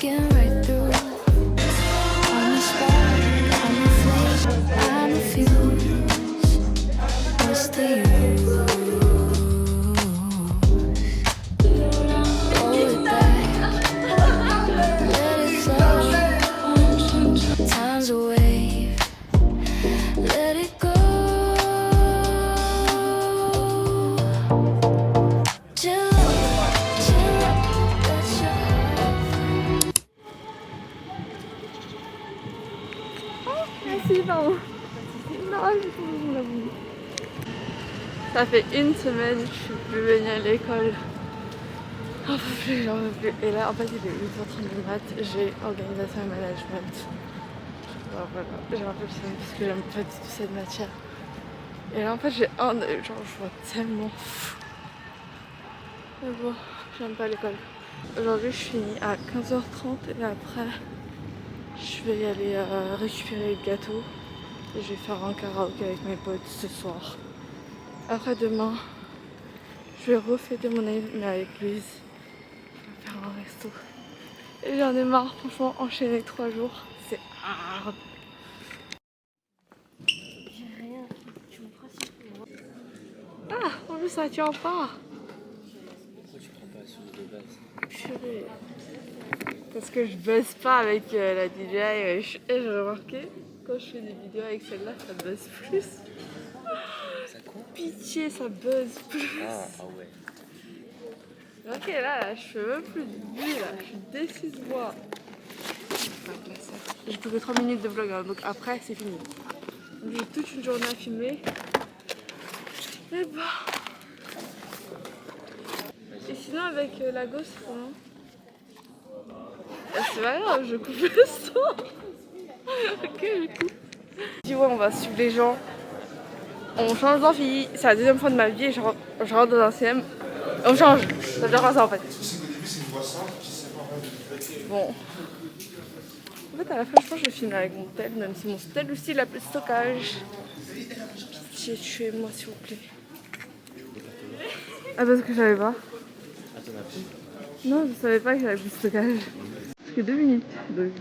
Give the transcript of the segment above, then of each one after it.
breaking right through. I'm a spark, I'm a flame, I'm a fuse. What's the use? Roll it back, let it flow. Time's a wave, let it go. Chill out, let your Merci, pardon. Non, j'ai trouvé mon abonné. Ça fait une semaine que je suis plus venue à l'école. J'en peux plus, j'en peux plus. Et là, en fait, il est 8h30 du mat. J'ai organisation et management. Alors, voilà, j'ai un peu le seum parce que j'aime pas du tout cette matière. Et là, en fait, j'ai un œil, genre, je vois tellement fou. Mais bon, j'aime pas l'école. Aujourd'hui, je finis à 15h30 et après, je vais y aller récupérer le gâteau. Et je vais faire un karaoké avec mes potes ce soir. Après demain, je vais refêter mon année mais avec Louise. Je vais faire un resto. Et j'en ai marre, franchement, enchaîner 3 jours, c'est hard. J'ai rien, tu me feras si tu veux. Ah, en plus ça tient pas. Pourquoi tu prends pas celui de base? Purée. Parce que je buzz pas avec la DJI. Et j'ai remarqué, quand je fais des vidéos avec celle-là, ça buzz plus. Ça quoi? Pitié, ça buzz plus. Ah ouais. Ok, là, je fais même plus de bruit, là, je suis déçue de moi. J'ai plus que 3 minutes de vlog, hein, donc après, c'est fini. J'ai toute une journée à filmer. Mais bon. Et sinon, avec la gosse, c'est comment? C'est pas grave, je coupe le son. Ok, je coupe. Tu vois, on va suivre les gens. On change d'amphi. C'est la deuxième fois de ma vie et je rentre dans un CM. On change. Ça veut dire ça en fait. Bon. En fait, à la fin, je pense que je filme avec mon tel, même si mon tel aussi il a plus de stockage. Pitié, tuez-moi s'il vous plaît. Ah, parce que je savais pas. Ah, t'en as plus? Non, je savais pas que j'avais plus de stockage. Parce que 2 minutes. Donc.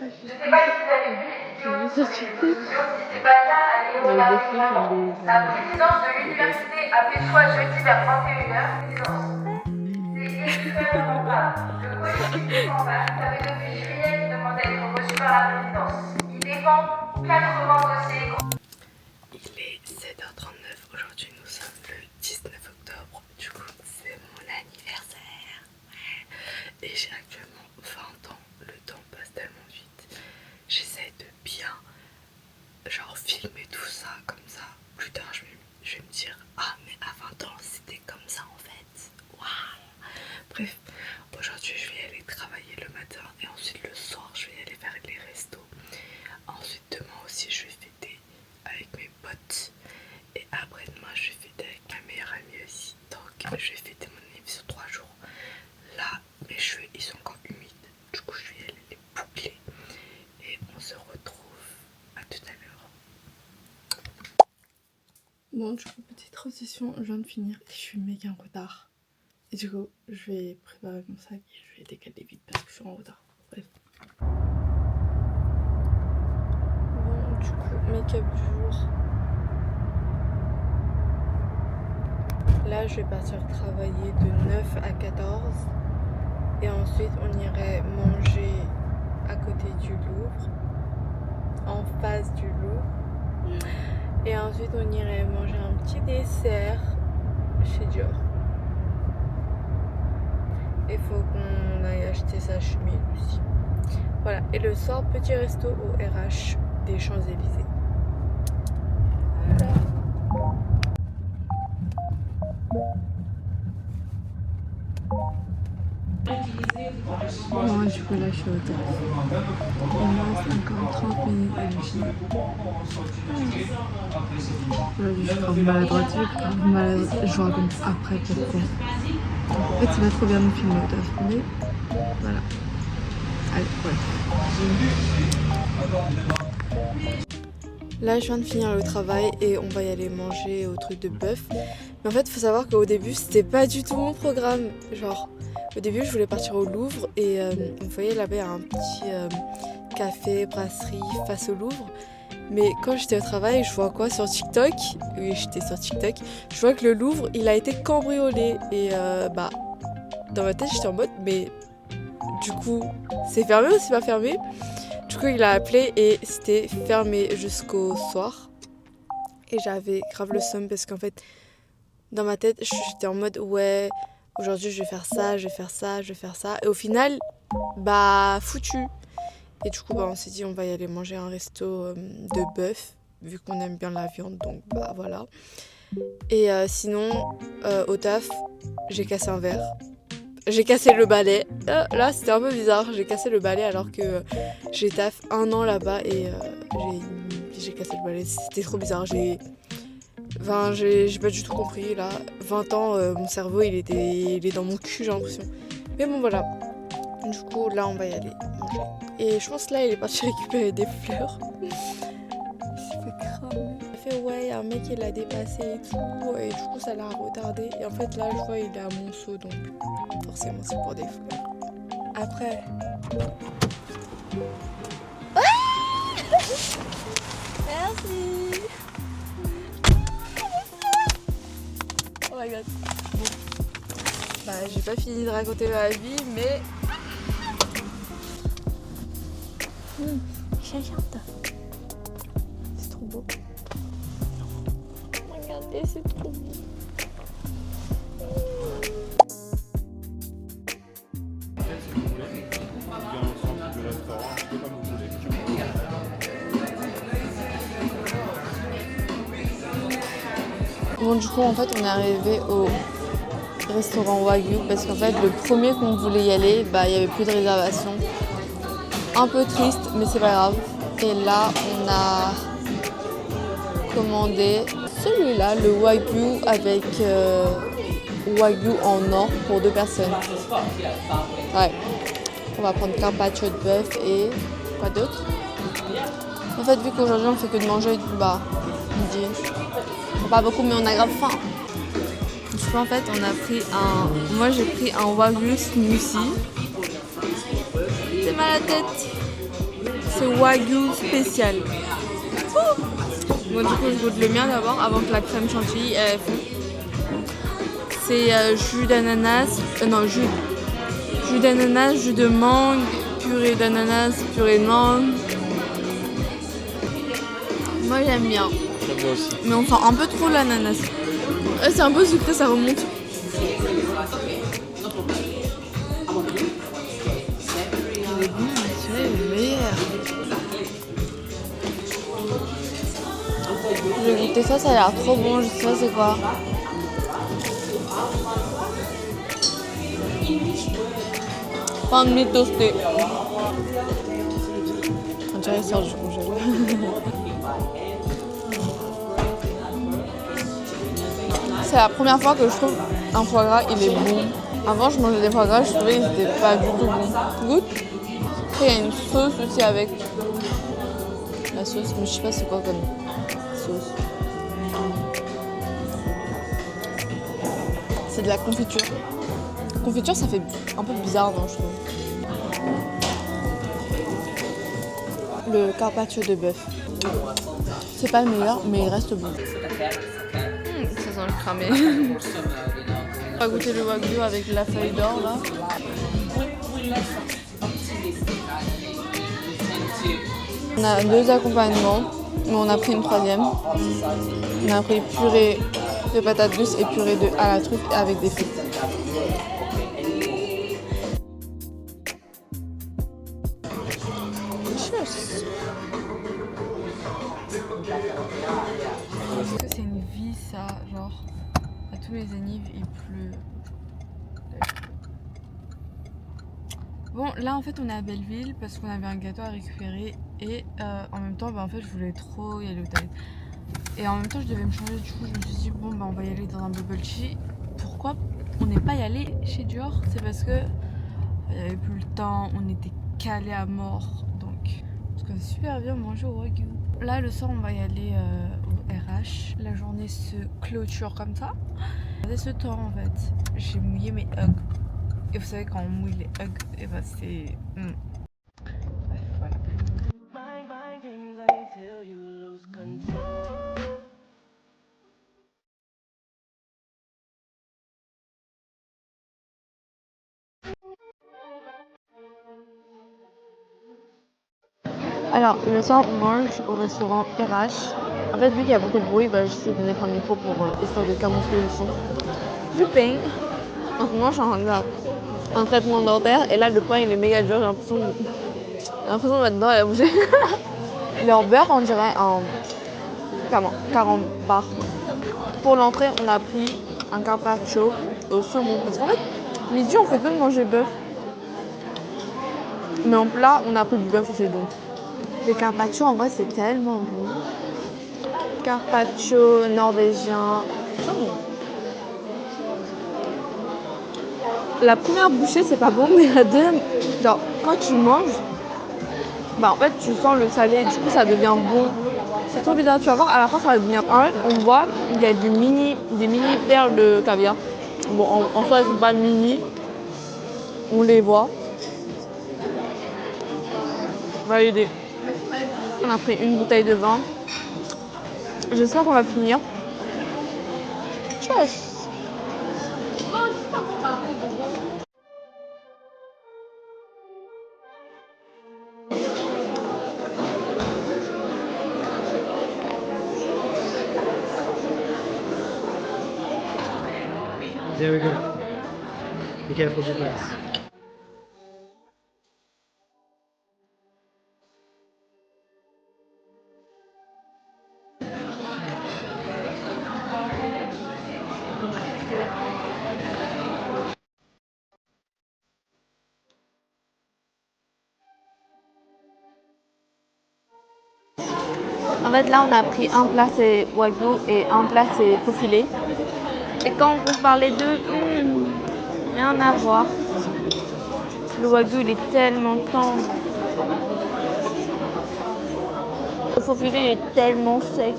Je sais pas si vous avez vu les vidéos sur Cécilia Léon. La présidence de l'université a fait choix jeudi vers 21h. C'est l'équivalent le collectif des campagnes. Ça fait depuis juillet qu'il demande à être reçu par la présidence. Il défend 80 dossiers. Il est 7h39. Aujourd'hui, nous sommes le 19 octobre. Du coup, c'est mon anniversaire. Et j'ai actuellement 20 ans. Le temps passe tellement vite. J'essaie de bien genre filmer tout ça comme ça. Plus tard je vais me dire ah mais à 20 ans c'était comme ça en fait. Waouh. Bref, aujourd'hui je vais aller travailler le matin et ensuite le soir je vais aller faire les restos. Ensuite demain aussi je vais fêter avec mes potes. Et après demain je vais fêter avec ma meilleure amie aussi. Donc je vais fêter mon anniversaire sur 3 jours. Là mes cheveux ils sont encore humides. Du coup je vais aller les boucler. Et on se retrouve à tout à l'heure. Bon, du coup, petite transition, je viens de finir et je suis méga en retard. Et du coup, je vais préparer mon sac et je vais décaler vite parce que je suis en retard. Bref. Bon, du coup, make-up du jour. Là, je vais partir travailler de 9 à 14. Et ensuite, on irait manger à côté du Louvre, en face du Louvre. Et ensuite on irait manger un petit dessert chez Dior. Il faut qu'on aille acheter sa chemise aussi. Voilà, et le soir, petit resto au RH des Champs-Élysées. Voilà. Bon, du coup là je suis au taf. Il me reste encore 30 minutes à finir. Aujourd'hui je suis grave maladroite, je vous raconte après pourquoi. En fait c'est pas trop bien de filmer au taf, mais voilà. Allez, ouais. Là, je viens de finir le travail et on va y aller manger au truc de bœuf. Mais en fait, il faut savoir qu'au début, c'était pas du tout mon programme. Genre, au début, je voulais partir au Louvre et vous voyez là-bas, il y a un petit café, brasserie face au Louvre. Mais quand j'étais au travail, je vois quoi sur TikTok? Oui, j'étais sur TikTok. Je vois que le Louvre, il a été cambriolé. Et dans ma tête, j'étais en mode, mais du coup, c'est fermé ou c'est pas fermé? Du coup, il a appelé et c'était fermé jusqu'au soir. Et j'avais grave le seum parce qu'en fait, dans ma tête, j'étais en mode ouais, aujourd'hui je vais faire ça, je vais faire ça, je vais faire ça. Et au final, foutu. Et du coup, on s'est dit on va y aller manger un resto de bœuf, vu qu'on aime bien la viande, donc voilà. Et sinon, au taf, j'ai cassé un verre. J'ai cassé le balai. Là, c'était un peu bizarre. J'ai cassé le balai alors que j'ai taf 1 an là-bas et j'ai cassé le balai. C'était trop bizarre. J'ai pas du tout compris là. 20 ans, mon cerveau il est dans mon cul, j'ai l'impression. Mais bon, voilà. Du coup, là, on va y aller manger. Et je pense que là, il est parti récupérer des fleurs. Il s'est fait cramer. Il a fait ouais, un mec il l'a dépassé et tout. Et du coup, ça l'a retardé. Et en fait, là, je vois, il est à Monceau, donc forcément, c'est pour des fleurs. Après. Merci. Oh my god. Bon. J'ai pas fini de raconter ma vie, mais. C'est trop beau. Regardez, c'est trop beau. Bon, du coup, en fait, on est arrivé au restaurant Wagyu parce qu'en fait, le premier qu'on voulait y aller, il n'y avait plus de réservation. Un peu triste, mais c'est pas grave. Et là, on a commandé celui-là, le Wagyu avec Wagyu en or pour 2 personnes. Ouais. On va prendre carpaccio de bœuf et quoi d'autre? En fait, vu qu'aujourd'hui on fait que de manger, midi. Pas beaucoup, mais on a grave faim. Du coup, en fait, on a pris moi, j'ai pris un Wagyu smoothie. J'ai mal à la tête. C'est Wagyu spécial. Bon, du coup, je goûte le mien d'abord, avant que la crème chantilly elle fonde. C'est jus d'ananas, jus d'ananas, jus de mangue, purée d'ananas, purée de mangue. Moi, j'aime bien. Moi aussi. Mais on sent un peu trop l'ananas. C'est un peu sucré, ça remonte. Il est bon, celui-là il est meilleur. Je vais goûter ça, ça a l'air trop bon, je sais pas c'est quoi. Pain de mie toasté. On dirait qu'il sort du congélateur. C'est la première fois que je trouve un foie gras, il est bon. Avant, je mangeais des foie gras, je trouvais qu'ils n'étaient pas du tout bons. Goûte. Après, il y a une sauce aussi avec la sauce, mais je sais pas c'est quoi comme sauce. C'est de la confiture. Confiture, ça fait un peu bizarre, non, je trouve. Le carpaccio de bœuf. C'est pas le meilleur, mais il reste bon. Ça sent le cramé. On va goûter le Wagyu avec la feuille d'or là. On a 2 accompagnements, mais on a pris une 3e. On a pris purée de patates douces et purée à la truffe avec des frites. Est-ce que c'est une vie ça, genre à tous les Zénith il pleut. Bon là en fait on est à Belleville parce qu'on avait un gâteau à récupérer et en même temps en fait je voulais trop y aller au Thaï. Et en même temps je devais me changer, du coup je me suis dit bon on va y aller dans un bubble tea. Pourquoi on n'est pas y allé chez Dior? C'est parce que il n'y avait plus le temps, on était calés à mort, donc qu'on a super bien mangé au Wagyu. Là, le soir, on va y aller au RH. La journée se clôture comme ça. Regardez ce temps en fait. J'ai mouillé mes hugs. Et vous savez, quand on mouille les hugs, et bah c'est. Bref, voilà. Alors, le soir, on mange au restaurant RH. En fait, vu qu'il y a beaucoup de bruit, bah, j'essaie de mettre un micro pour histoire de camoufler le son. Du pain. En ce moment, je suis en train de faire un traitement dentaire. Et là, le pain, il est méga dur. J'ai l'impression de mettre dedans et à bouger. Leur beurre, on dirait un carambar. Pour l'entrée, on a pris un carpaccio au saumon. Parce qu'en fait, midi, on fait peu de manger bœuf. Mais en plat, on a pris du bœuf, c'est bon. Les carpaccio, en vrai, c'est tellement bon. Carpaccio norvégien. C'est bon. La première bouchée, c'est pas bon, mais la deuxième, genre, quand tu manges, bah en fait, tu sens le salé, du coup, ça devient bon. C'est trop bizarre, tu vas voir, à la fin, ça va devenir. En fait, on voit, il y a des mini perles de caviar. Bon, en soi, elles sont pas mini. On les voit. On va aider. On a pris une bouteille de vin. J'espère qu'on va finir. Cheers! There we go. Be careful with the glass. En fait, là, on a pris un plat, c'est Wagyu et un plat, c'est Faux-filet. Et quand on compare les deux, rien à voir. Le Wagyu, il est tellement tendre. Le Faux-filet, il est tellement sec.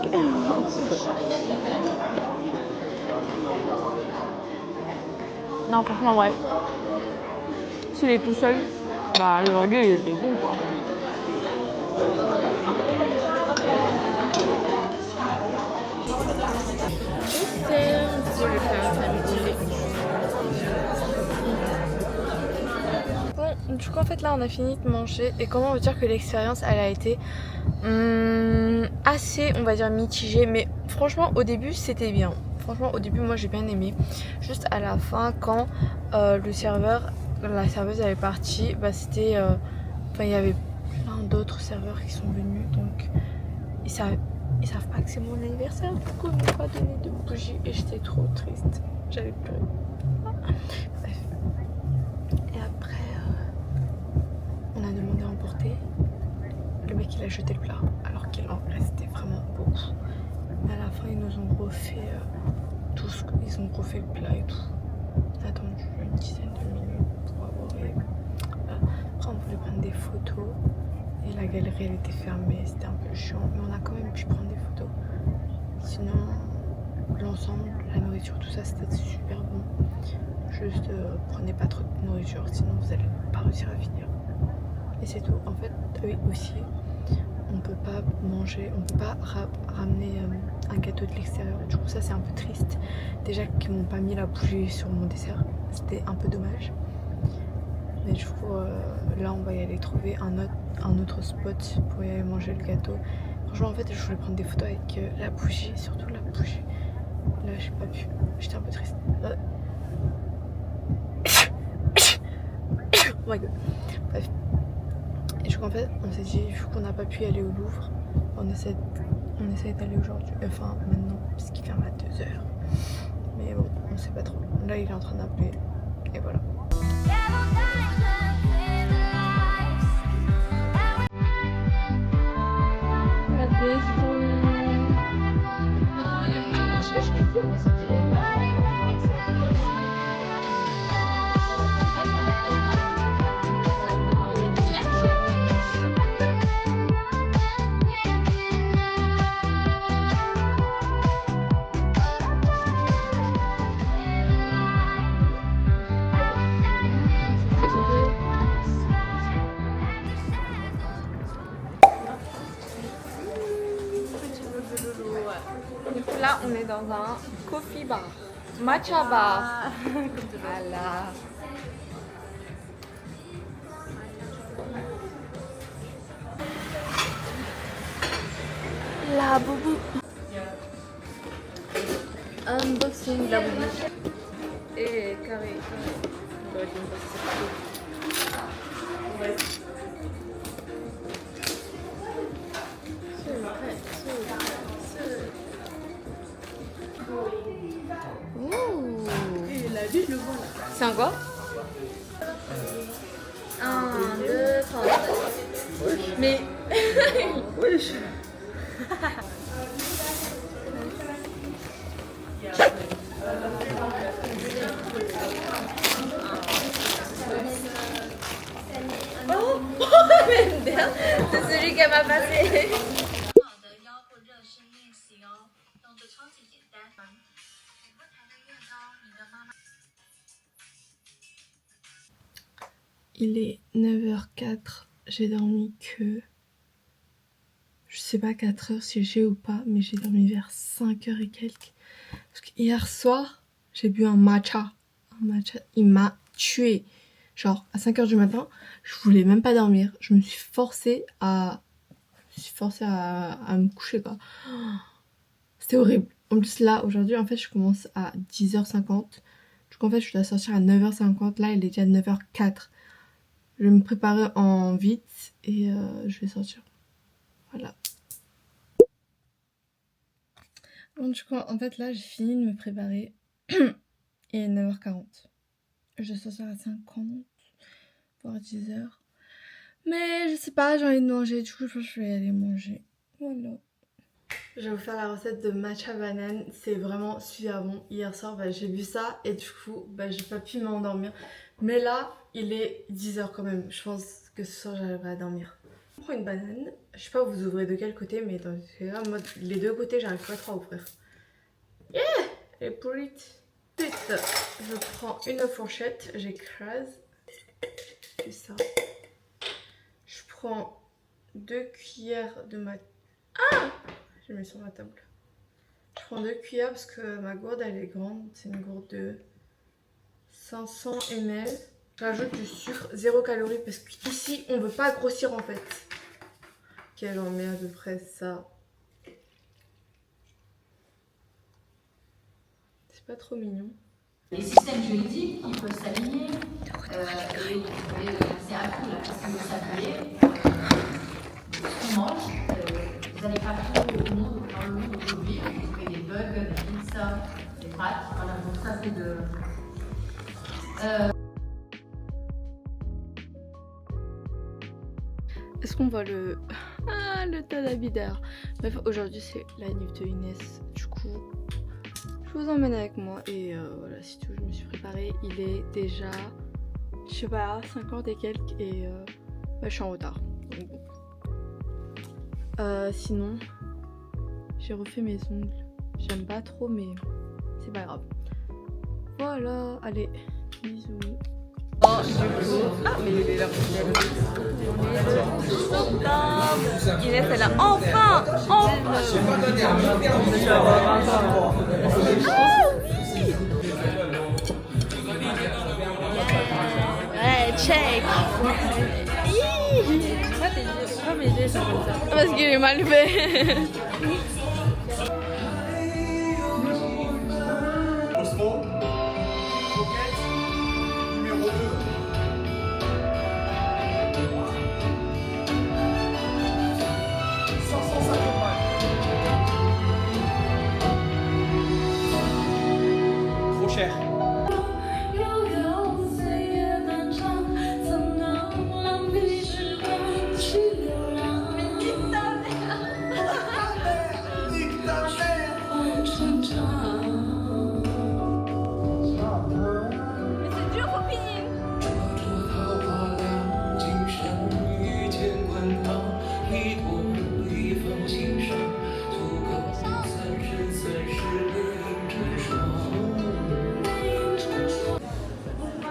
Non, franchement, ouais. S'il est tout seul, bah, le Wagyu, il était bon, quoi. Bon, du coup en fait là on a fini de manger et comment vous dire que l'expérience elle a été assez on va dire mitigée, mais franchement au début c'était bien. Franchement au début moi j'ai bien aimé. Juste à la fin quand le serveur, la serveuse elle est partie, bah c'était enfin il y avait plein d'autres serveurs qui sont venus, donc ils savent pas que c'est mon anniversaire, du coup ils m'ont pas donné de bougies et j'étais trop triste, j'avais pleuré. Bref. Et après on a demandé à emporter. Le mec il a jeté le plat alors qu'il en restait vraiment beaucoup. Mais à la fin ils nous ont refait tout ce ils ont refait le plat et tout. On a attendu une dizaine de minutes pour avoir et après on voulait prendre des photos. Et la galerie elle était fermée, c'était un peu chiant, mais on a quand même pu prendre des photos. Sinon, l'ensemble, la nourriture, tout ça c'était super bon. Juste prenez pas trop de nourriture, sinon vous allez pas réussir à finir. Et c'est tout. En fait, oui aussi, on peut pas manger, on peut pas ramener un gâteau de l'extérieur. Du coup ça c'est un peu triste. Déjà qu'ils m'ont pas mis la bougie sur mon dessert, c'était un peu dommage. Mais du coup là on va y aller trouver un autre spot pour y aller manger le gâteau. Franchement en fait je voulais prendre des photos avec la bougie, surtout la bougie. Là j'ai pas pu, j'étais un peu triste. Oh my god. Bref. Et du coup en fait on s'est dit vu qu'on n'a pas pu y aller au Louvre, on essaie d'aller aujourd'hui, enfin maintenant parce qu'il ferme à 2h. Mais bon on sait pas trop. Là il est en train d'appeler et voilà. là, on est dans un coffee bar. Matcha bar. Voilà. La boubou. Unboxing la boubou. Et carré. C'est un quoi? 1, 2, 3. Mais. Wesh. Oh, merde, c'est celui qu'elle m'a passé. Il est 9h04, j'ai dormi que, je sais pas 4 heures si j'ai ou pas, mais j'ai dormi vers 5h et quelques. Parce que hier soir, j'ai bu un matcha. Il m'a tué. Genre à 5h du matin, je voulais même pas dormir. Je me suis forcée à me coucher quoi. C'était horrible. En plus là, aujourd'hui, en fait, je commence à 10h50. Du coup, en fait, je dois sortir à 9h50. Là, il est déjà 9h04. Je vais me préparer en vite et je vais sortir. Voilà. Bon, du coup, en fait, là, j'ai fini de me préparer. Il est 9h40. Je dois sortir à 50, voire 10h. Mais je sais pas, j'ai envie de manger. Du coup, je pense que je vais aller manger. Voilà. Je vais vous faire la recette de matcha banane. C'est vraiment super bon. Hier soir, j'ai bu ça et du coup, j'ai pas pu m'endormir. Mais là, il est 10h quand même. Je pense que ce soir, j'arriverai à dormir. Je prends une banane. Je sais pas vous ouvrez de quel côté, mais dans les deux côtés, j'arrive pas trop à ouvrir. Yeah! Elle est pourrite. Ensuite, je prends une fourchette. J'écrase. C'est ça. Je prends 2 cuillères de ma... Ah! J'ai mis sur ma table. Je prends 2 cuillères parce que ma gourde, elle est grande. C'est une gourde de 500 ml. J'ajoute du sucre, 0 calories parce qu'ici on veut pas grossir en fait. Ok, j'en mets à peu près ça. C'est pas trop mignon. Les systèmes juridiques, ils peuvent s'aligner. Et c'est un coup là, parce que vous savez, ce qu'on mange, vous allez partout dans le monde aujourd'hui, vous trouvez des bugs, des pizzas, des pâtes. Voilà, donc ça c'est de. Est-ce qu'on voit le tas d'habits d'air? Bref, aujourd'hui c'est la nuit de Inès. Du coup, je vous emmène avec moi et voilà, c'est tout. Je me suis préparée. Il est déjà, je sais pas, 50 et quelques et je suis en retard. Donc bon. Sinon, j'ai refait mes ongles. J'aime pas trop, mais c'est pas grave. Voilà, allez, bisous. Oh, du coup, mais il est là. On est le 12 octobre. Inès, elle a enfin ouais, check. Pourquoi mes yeux sont comme ça? Parce qu'il est mal fait. Trop cher.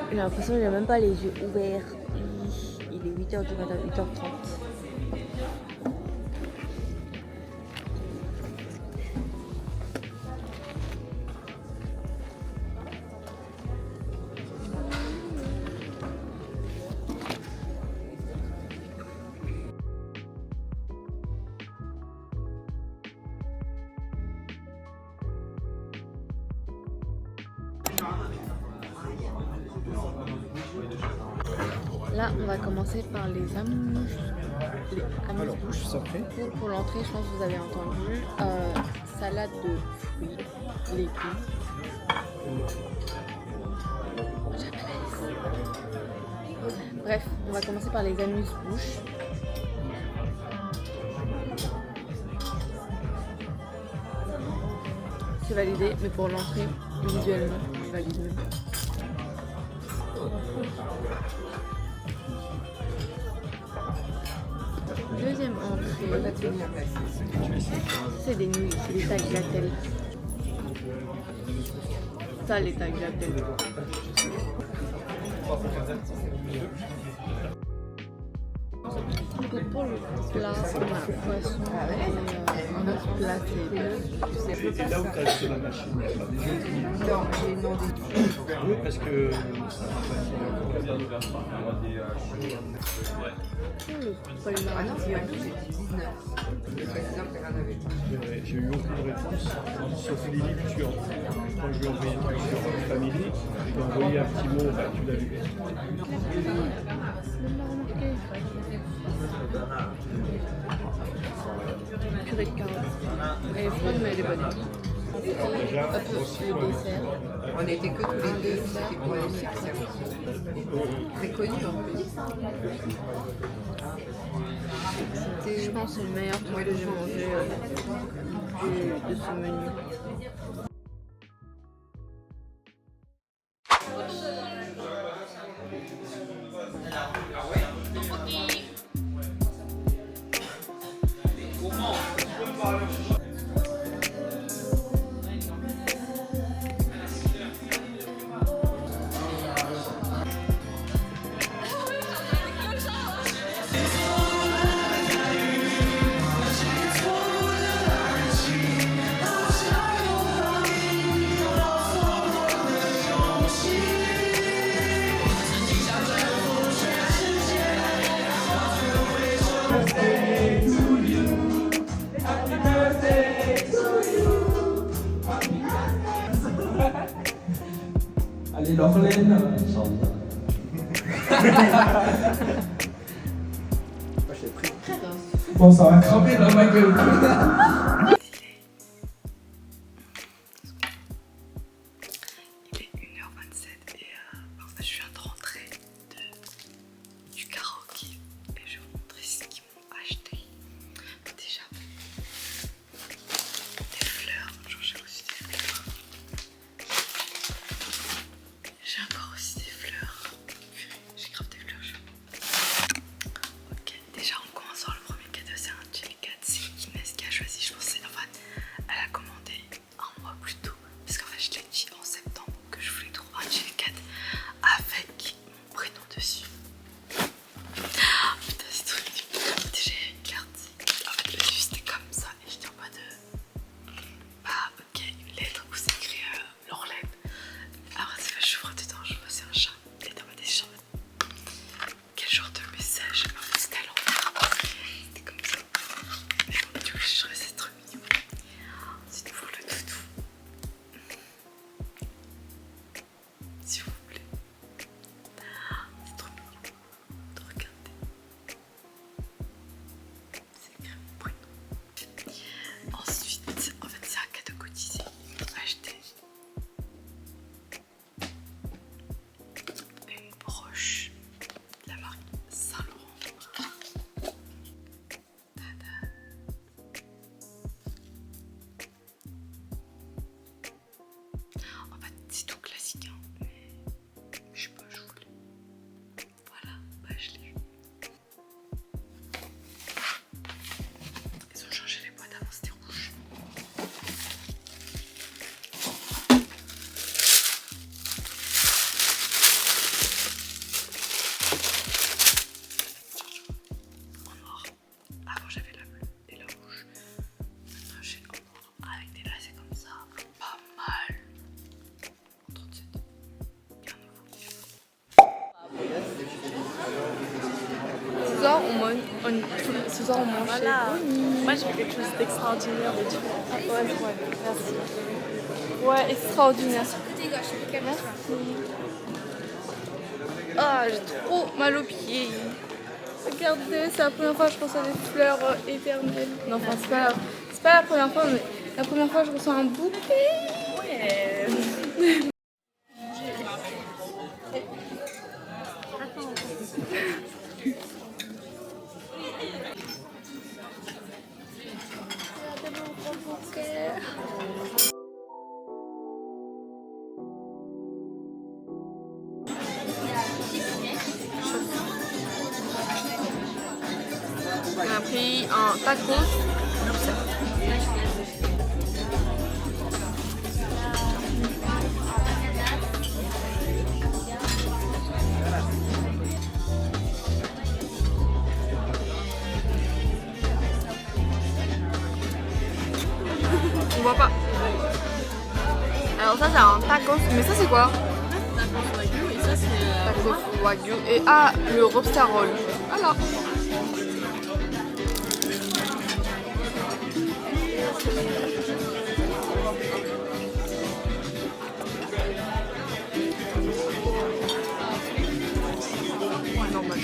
J'ai l'impression qu'il n'a même pas les yeux ouverts. Il est 8h du matin, 8h30. Là, on va commencer par les amuse-bouches. Pour l'entrée, je pense que vous avez entendu, salade de fruits, légumes. Bref, on va commencer par les amuse-bouches. C'est validé, mais pour l'entrée, visuellement, je valide même pas. Deuxième entrée, c'est des nouilles, c'est des tagliatelles. Ça, les tagliatelles. Pour le plat, on a poisson et un autre plat, C'est là où tu as acheté la machine. Oui, parce que. J'ai eu aucune réponse, sauf Lily Tuant. Quand je lui ai envoyé un truc sur Family, je lui ai envoyé un petit mot, bah, tu l'as vu. Purée de carottes. Et froide, mais elle est bonne. Déjà, Hop, le dessert. On était que tous les deux, c'était pour les succès. Très connu en plus. Je pense que c'est le meilleur truc que j'ai mangé de ce menu. Allez, Laurelaine. Bon, ça va cramer dans ma gueule. Il est 1h27 et en fait, je viens de rentrer du karaoké et je vais vous montrer ce qu'ils m'ont acheté. Déjà, des fleurs, genre j'ai reçu des fleurs. J'ai encore reçu des fleurs. J'ai grave des fleurs chez moi. Ok, déjà en commençant, le premier cadeau c'est un Jelly Cat. C'est Inès qui a choisi, je pense que c'est Norman. Elle a commandé un mois plus tôt. Parce qu'en fait je l'ai dit en septembre que je voulais trouver un Jelly Cat avec mon prénom dessus. Putain c'est trop mignon. Déjà il y a une carte. En fait le dessus c'était comme ça et j'étais en mode bah ok une lettre où c'est écrit Laurelaine. Après c'est fait j'ouvre dedans, je vois c'est un chat. Et dans ma décharge. Quel genre de message? En fait c'était à l'envers. C'était comme ça. Mais bon du coup je trouvais c'est trop mignon. Ensuite pour le doudou. S'il vous plaît. C'est trop mignon. Regardez. C'est écrit mon prénom. Ensuite, en fait c'est un cadeau cotisé. Ils m'ont acheté une broche de la marque Saint-Laurent. Tada. En fait c'est tout classique hein, mais je sais pas, je voulais. Voilà, bah je l'ai eu. Ils ont changé les boîtes, avant c'était rouge. En noir. Avant j'avais la bleue et la rouge. Maintenant j'ai en noir avec des lacets comme ça. Pas mal. En 37. Bien nouveau. Ce soir, on mange. Voilà. Moi, je fais quelque chose d'extraordinaire, de différent. Ah, ouais, merci. Ouais, extraordinaire. Merci. Ah, j'ai trop mal aux pieds. Regardez, c'est la première fois que je reçois des fleurs éternelles. Non, enfin, c'est pas la première fois, mais la première fois que je reçois un bouquet. Ouais. On a pris un tacos. On voit pas. Alors ça c'est un tacos, mais ça c'est quoi? Et ça, c'est. Tacos wagyu et ah le lobster roll. Voilà. Normal.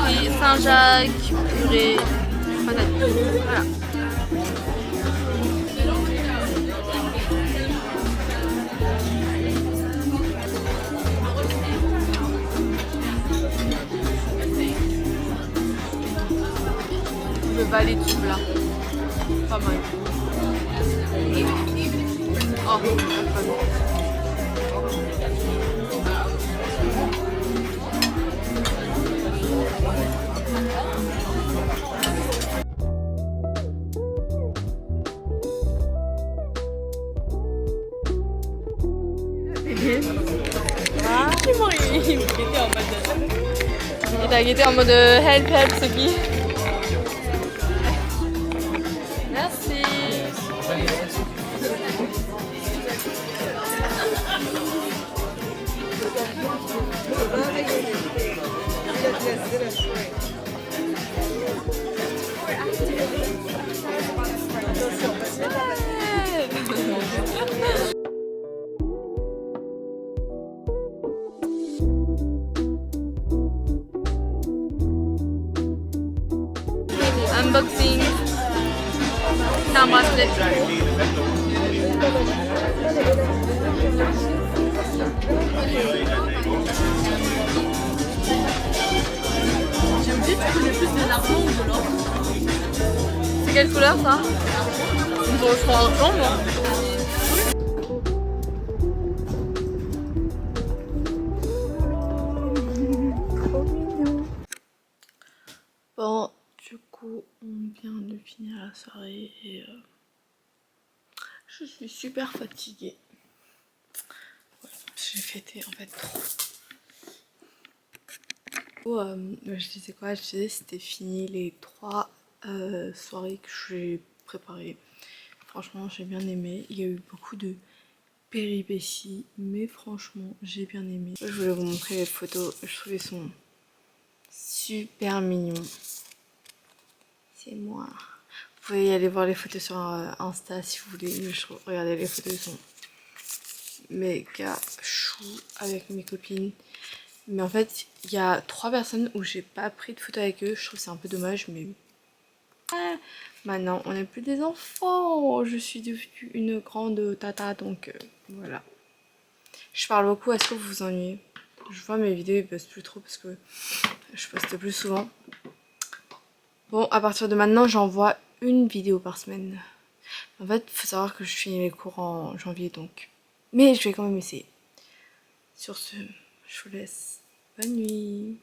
Et Saint-Jacques, purée, patate. Voilà. Le balai tube là. Pas mal. Oh, pas mal. Il a guetté en mode help help ce qui. Merci. Unboxing. C'est un bracelet. J'ai oublié, tu connais plus de l'argent ou de l'or? C'est quelle couleur ça? Bon, je crois argent moi. Bon, du coup, on vient de finir la soirée et je suis super fatiguée. Ouais, j'ai fêté en fait trop. Je disais quoi? Je disais c'était fini les 3 soirées que j'ai préparées. Franchement, j'ai bien aimé. Il y a eu beaucoup de péripéties, mais franchement, j'ai bien aimé. Je voulais vous montrer les photos. Je trouvais son super mignon. C'est moi. Vous pouvez y aller voir les photos sur Insta si vous voulez. Mais regardez, les photos sont méga chou avec mes copines. Mais en fait, il y a 3 personnes où j'ai pas pris de photos avec eux. Je trouve que c'est un peu dommage, mais maintenant on n'est plus des enfants. Je suis devenue une grande tata, donc voilà. Je parle beaucoup. Est-ce que vous vous ennuyez? Je vois mes vidéos, ils postent plus trop parce que je poste plus souvent. Bon, à partir de maintenant, j'envoie une vidéo par semaine. En fait, il faut savoir que je finis les cours en janvier, donc. Mais je vais quand même essayer. Sur ce, je vous laisse. Bonne nuit.